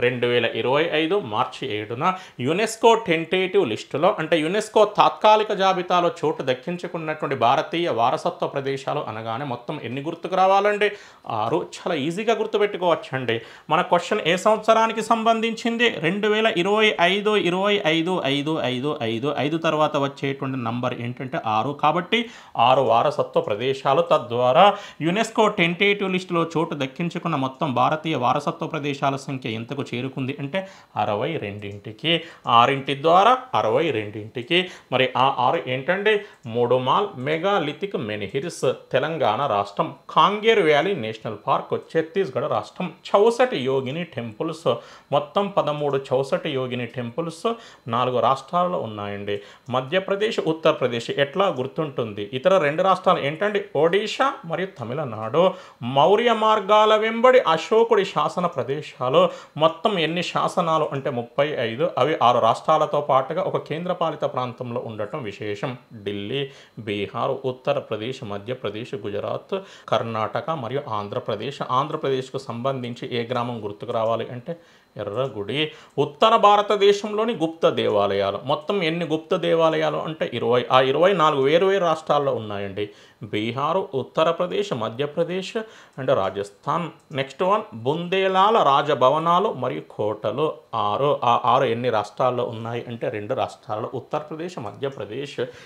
2025 మార్చి 7న UNESCO tentative లిస్టులో అంటే UNESCO తాత్కాలిక జాబితాలో చోటు దక్కించుకున్నటువంటి భారతీయ వారసత్వ ప్రదేశాలు అనగానే మొత్తం ఎన్ని గుర్తుకు రావాలండి? 6. చాలా ఈజీగా గుర్తుపెట్టుకోవచ్చండి. మన క్వశ్చన్ ఏ సంవత్సరానికి సంబంధించింది? 2025, 25, 5, 5, 5, 5 తర్వాత వచ్చేటువంటి నంబర్ ఏంటంటే 6. కాబట్టి 6 వారసత్వ ప్రదేశాలు. తద్వారా యునెస్కో టెంటేటివ్ లిస్టులో చోటు దక్కించుకున్న మొత్తం భారతీయ వారసత్వ ప్రదేశాల సంఖ్య ఎంతకు చేరుకుంది అంటే 62కి. 6 ద్వారా 62కి. మరి ఆ 6 ఏంటండి? మూడుమాల్ మెగాలిథిక్ మెన్హిర్స్ తెలంగాణ రాష్ట్రం, Kanger valley national park Chhattisgarh రాష్ట్రం, 64 యోగిని టెంపుల్స్, మొత్తం 13 64 యోగిని టెంపుల్స్ 4 రాష్ట్రాల్లో ఉన్నాయండి. మధ్యప్రదేశ్, ఉత్తరప్రదేశ్ ఎట్లా గుర్తుంటుంది? ఇతర 2 రాష్ట్రాలు ఏంటండి? ఒడిషా మరియు తమిళనాడు. మౌర్య మార్గాల వెంబడి అశోకుడి శాసన ప్రదేశాలు మొత్తం ఎన్ని శాసనాలు అంటే 35. అవి 6 రాష్ట్రాలతో పాటుగా ఒక కేంద్రపాలిత ప్రాంతంలో ఉండటం విశేషం. ఢిల్లీ, బీహార్, ఉత్తరప్రదేశ్, మధ్యప్రదేశ్, గుజరాత్, కర్ణాటక మరియు ఆంధ్రప్రదేశ్. ఆంధ్రప్రదేశ్కు సంబంధించి ఏ గ్రామం గుర్తుకు రావాలి అంటే ఎర్రగుడి. ఉత్తర భారతదేశంలోని గుప్త దేవాలయాలు మొత్తం ఎన్ని గుప్త దేవాలయాలు అంటే 20. ఆ 24 వేరువేరు రాష్ట్రాల్లో ఉన్నాయండి. Bihar, Uttar Pradesh, Madhya Pradesh and Rajasthan. Next one బుందేలాల రాజభవనాలు మరియు కోటలు 6. ఆ 6 ఎన్ని రాష్ట్రాల్లో ఉన్నాయి అంటే 2 రాష్ట్రాల్లో, ఉత్తరప్రదేశ్, మధ్యప్రదేశ్.